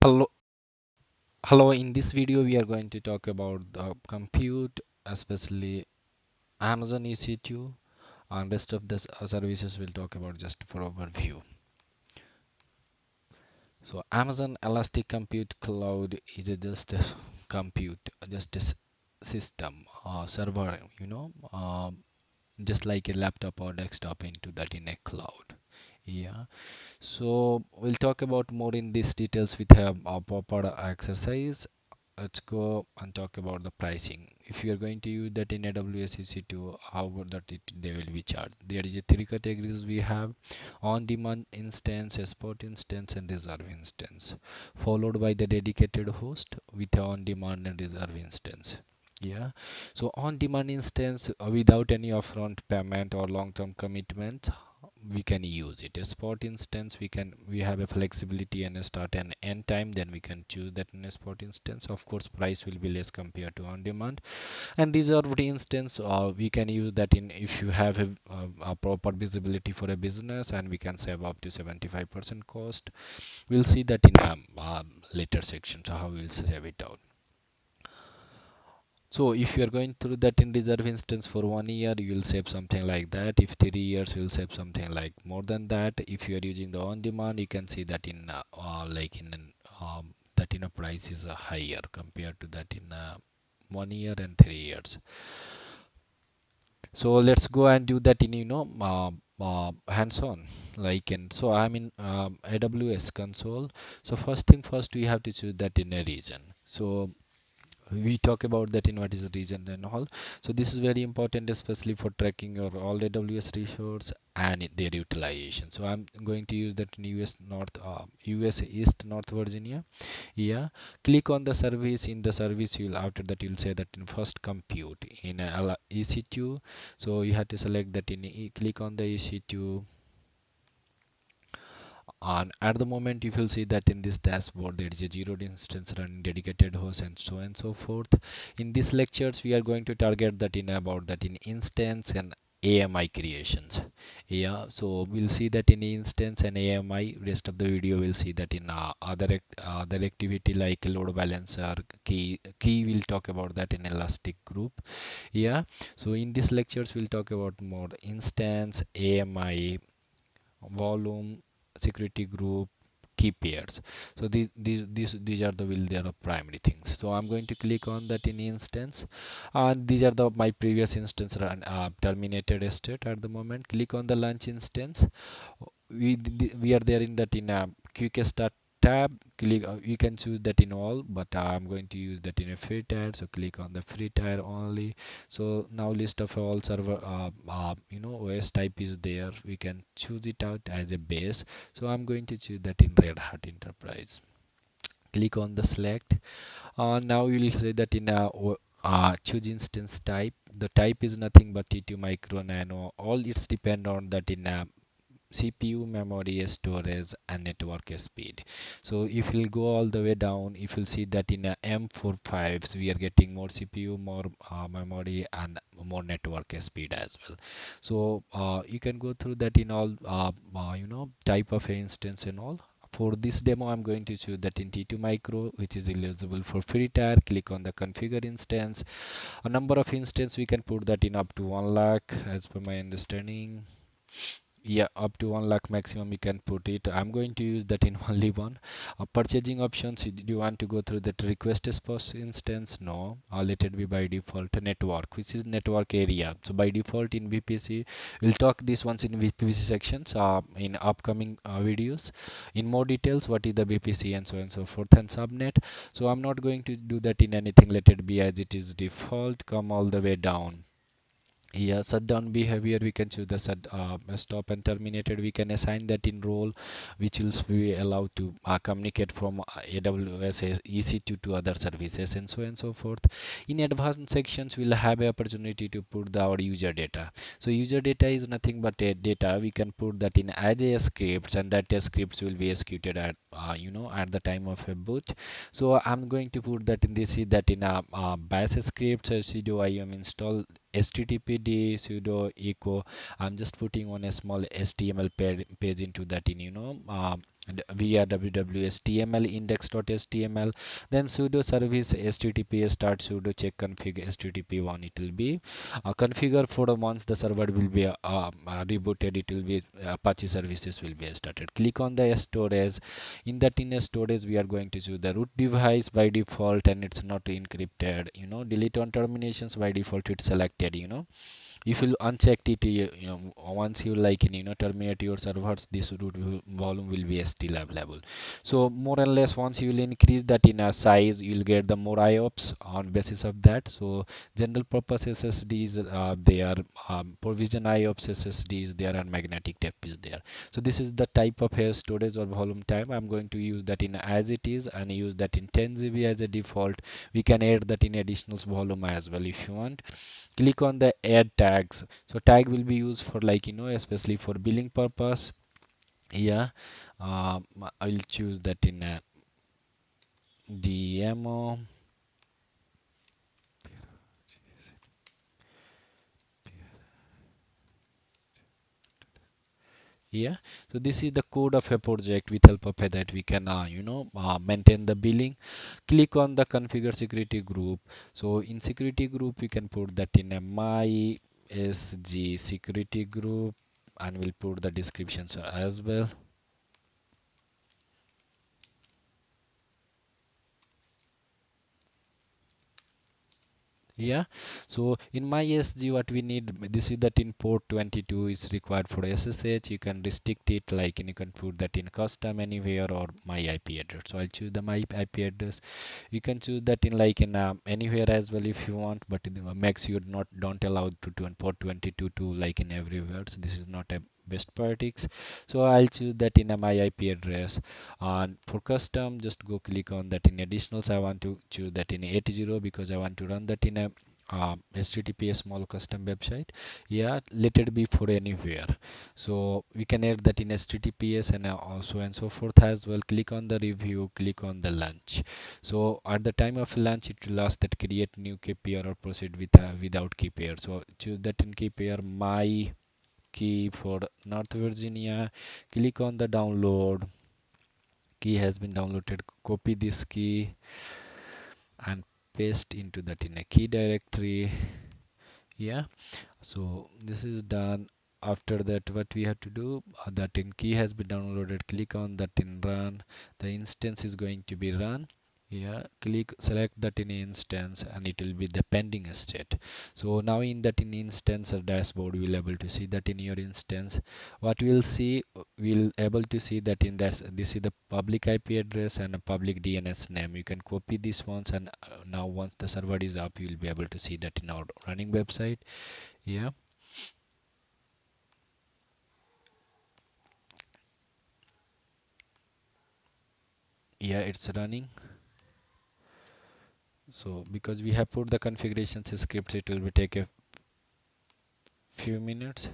Hello, hello. In this video, we are going to talk about the compute, especially Amazon EC2, and rest of the services we'll talk about just for overview. So, Amazon Elastic Compute Cloud is just a compute, just a system, server, just like a laptop or desktop into that in a cloud. Yeah. So, we'll talk about more in these details with a proper exercise. Let's go and talk about the pricing. If you are going to use that in AWS EC2, how would that they will be charged? There is a three categories we have: on-demand instance, a spot instance, and reserve instance, followed by the dedicated host with a on-demand and reserve instance. Yeah, so on-demand instance without any upfront payment or long-term commitment, we can use it. A spot instance, we have a flexibility and a start and end time, then we can choose that in a spot instance. Of course, price will be less compared to on demand. And reserved instance, we can use that in if you have a proper visibility for a business, and we can save up to 75% cost. We'll see that in later section, so how we'll save it out. So if you are going through that in reserve instance for 1 year, you will save something like that. If 3 years, you will save something like more than that. If you are using the on demand, you can see that in like in an, that in a price is higher compared to that in 1 year and 3 years. So let's go and do that in hands-on. Like in so I'm in AWS console. So first thing first, we have to choose that in a region. So we talk about that in what is the region and all. So this is very important, especially for tracking your all AWS resource and their utilization. So I'm going to use that in US East North Virginia. Yeah, click on the service. In the service, you'll after that you'll say that in first compute in EC2. So you have to select that in click on the EC2, and at the moment you will see that in this dashboard there is a zeroed instance running dedicated host and so on and so forth. In these lectures we are going to target that in about that in instance and AMI creations. Yeah, so we'll see that in instance and AMI. Rest of the video we'll see that in other activity like load balancer, key we'll talk about that in elastic group. Yeah, so in these lectures we'll talk about more instance, AMI, volume, security group, key pairs. So these are the will there are primary things. So I'm going to click on that in instance, and these are the my previous instance run terminated state at the moment. Click on the launch instance. We are there in that in a quick start tab. Click you can choose that in all, but I'm going to use that in a free tier, so click on the free tier only. So now list of all server OS type is there. We can choose it out as a base, so I'm going to choose that in Red Hat Enterprise. Click on the select. Now you will say that in choose instance type. The type is nothing but T2 micro nano. All it's depend on that in CPU, memory, storage, and network speed. So if we'll go all the way down, if you'll see that in a M45s, we are getting more CPU, more memory, and more network speed as well. So you can go through that in all, type of instance and all. For this demo, I'm going to choose that in T2 micro, which is eligible for free tier. Click on the configure instance. A number of instance we can put that in up to 1 lakh, as per my understanding. Yeah, up to 1 lakh maximum you can put it. I'm going to use that in only one. Purchasing options, do you want to go through that request spouse instance? No, let it be by default network, which is network area. So by default in VPC, we'll talk this once in VPC sections in upcoming videos in more details, what is the VPC and so on and so forth, and subnet. So I'm not going to do that in anything. Let it be as it is default. Come all the way down. Yeah, shutdown behavior, we can choose the stop and terminated. We can assign that in role, which will be allowed to communicate from AWS EC2 to other services and so on and so forth. In advanced sections, we'll have a opportunity to put our user data. So user data is nothing but a data. We can put that in as a scripts, and that scripts will be executed at at the time of a boot. So I'm going to put that in this is that in a bash script, sudo im install httpd sudo echo. I'm just putting on a small html page into that in via www.html index.html, then sudo service https start sudo check config http1. It will be configure for the once the server will be rebooted, it will be Apache services will be started. Click on the storage. In that in a storage we are going to choose the root device by default, and it's not encrypted. Delete on terminations by default it's selected. If you unchecked it, once you terminate your servers, this volume will be still available. So more or less once you will increase that in a size, you'll get the more IOPS on basis of that. So general purpose SSDs, they are provision IOPS SSDs there, and magnetic tape is there. So this is the type of storage or volume type. I'm going to use that in as it is and use that in 10 GB as a default. We can add that in additional volume as well if you want. Click on the add tags. So tag will be used for especially for billing purpose. Yeah. I'll choose that in a demo. Yeah, so this is the code of a project. With help of that we can maintain the billing. Click on the configure security group. So in security group we can put that in a my sg security group, and we'll put the descriptions as well. Yeah, so in my SG what we need, this is that in port 22 is required for SSH. You can restrict it, like, and you can put that in custom anywhere or my IP address. So I'll choose the my IP address. You can choose that in anywhere as well if you want, but makes you not don't allow to port 22 to like in everywhere. So this is not a best practice. So I'll choose that in a my IP address. And for custom, just go click on that in additionals. I want to choose that in 80 because I want to run that in a https small custom website. Yeah, let it be for anywhere. So we can add that in https and also and so forth as well. Click on the review, click on the launch. So at the time of launch it will ask that create new key pair or proceed with without key pair. So choose that in key pair my key for North Virginia. Click on the download. Key has been downloaded. Copy this key and paste into that in a key directory. Yeah, so this is done. After that what we have to do, that in key has been downloaded, click on that in run. The instance is going to be run. Yeah, click select that in instance and it will be the pending state. So now in that in instance dashboard we'll able to see that in your instance. What we'll see, we'll able to see that in this is the public IP address and a public DNS name. You can copy these ones, and now once the server is up you'll be able to see that in our running website. Yeah, yeah, it's running. So because we have put the configurations scripts, it will be take a few minutes.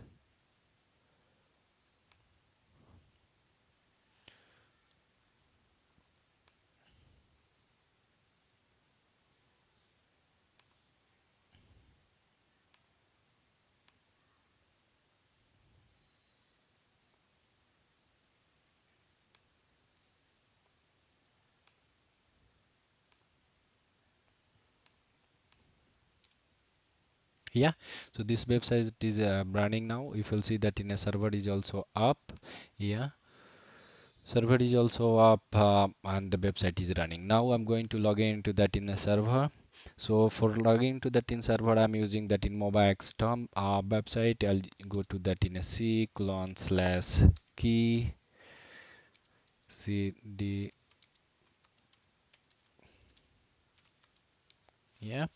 Yeah, so this website is running now. If you'll see that in a server is also up. Yeah, server is also up, and the website is running. Now I'm going to log into that in a server. So for logging to that in server, I'm using that in mobile XTOM website. I'll go to that in a c colon slash key cd. Yeah,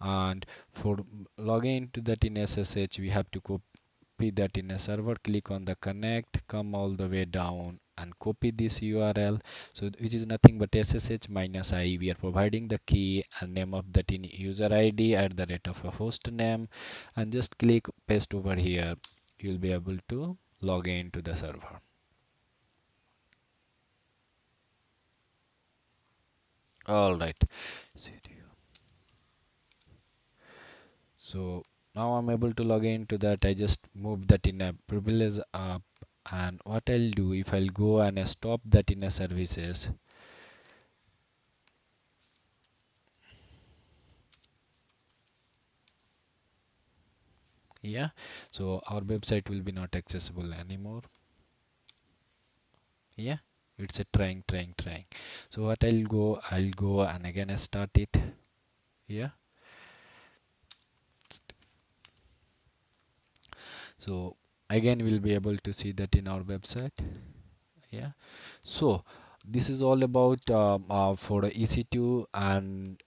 and for logging into that in SSH, we have to copy that in a server. Click on the connect, come all the way down and copy this URL. So which is nothing but ssh minus I. We are providing the key and name of that in user ID at the rate of a host name, and just click paste over here. You'll be able to log into the server. All right. So now I'm able to log into that. I just moved that in a privilege And what I'll do, if I'll go and stop that in a services, yeah, so our website will be not accessible anymore. Yeah, it's a trying. So what I'll go and again start it. Yeah, so again we'll be able to see that in our website. Yeah, so this is all about for the EC2 and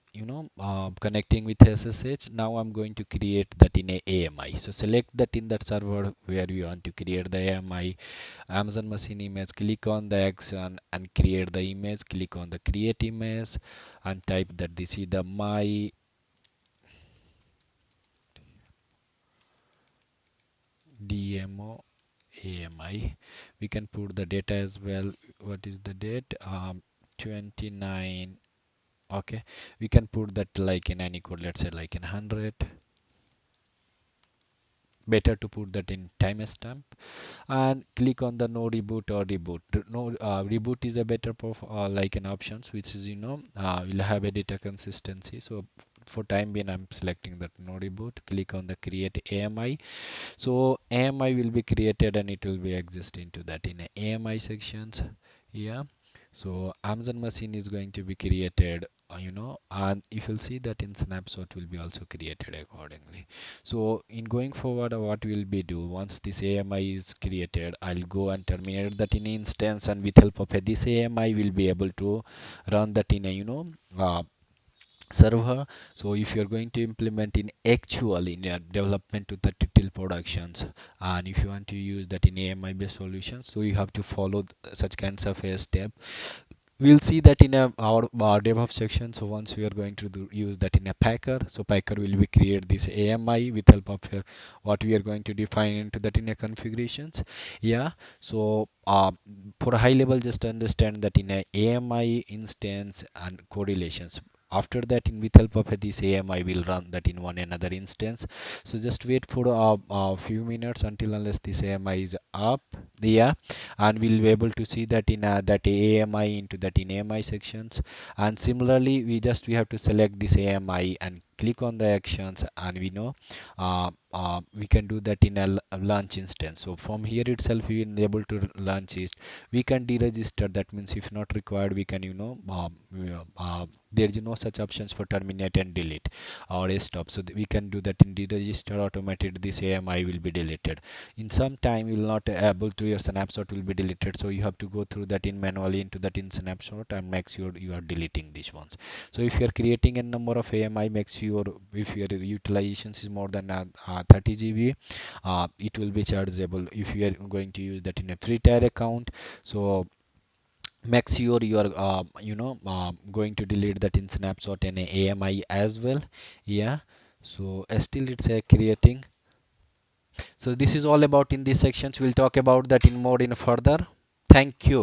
connecting with SSH. Now I'm going to create that in a AMI. So select that in that server where you want to create the AMI. Amazon machine image, click on the action and create the image. Click on the create image and type that this is the my DMO AMI. We can put the data as well. What is the date? 29. Okay, we can put that like in any code, let's say like in 100. Better to put that in timestamp and click on the no reboot or reboot. No reboot is a better like an options, which is will have a data consistency. So for time being I'm selecting that no reboot. Click on the create AMI. So AMI will be created and it will be exist into that in a AMI sections. Yeah, so Amazon machine is going to be created, and if you'll see that in snapshot will be also created accordingly. So in going forward, what will be do once this AMI is created, I'll go and terminate that in instance, and with help of this AMI will be able to run that in a server. So if you're going to implement in actual in your development to the till productions, and if you want to use that in AMI based solutions, so you have to follow such kinds of a step. We'll see that in our DevOps section. So once we are going to use that in a Packer, so Packer will be create this AMI with help of what we are going to define into that in a configurations. Yeah, so for a high level, just understand that in a AMI instance and correlations. After that, in with help of this AMI, will run that in one another instance. So just wait for a few minutes until unless this AMI is up. Yeah, and we'll be able to see that in that AMI into that in AMI sections. And similarly, we have to select this AMI and click on the actions, and we can do that in a launch instance. So from here itself we will be able to launch it. We can deregister. That means if not required, we can there is no such options for terminate and delete or stop. So we can do that in deregister. Automated this AMI will be deleted. In some time you will not able to, your snapshot will be deleted, so you have to go through that in manually into that in snapshot and make sure you are deleting these ones. So if you are creating a number of AMI, make sure if your utilization is more than 30 GB, it will be chargeable. If you are going to use that in a free tier account, so make sure you are going to delete that in snapshot and a AMI as well. Yeah, so still it's creating. So this is all about in these sections. We'll talk about that in more in further. Thank you.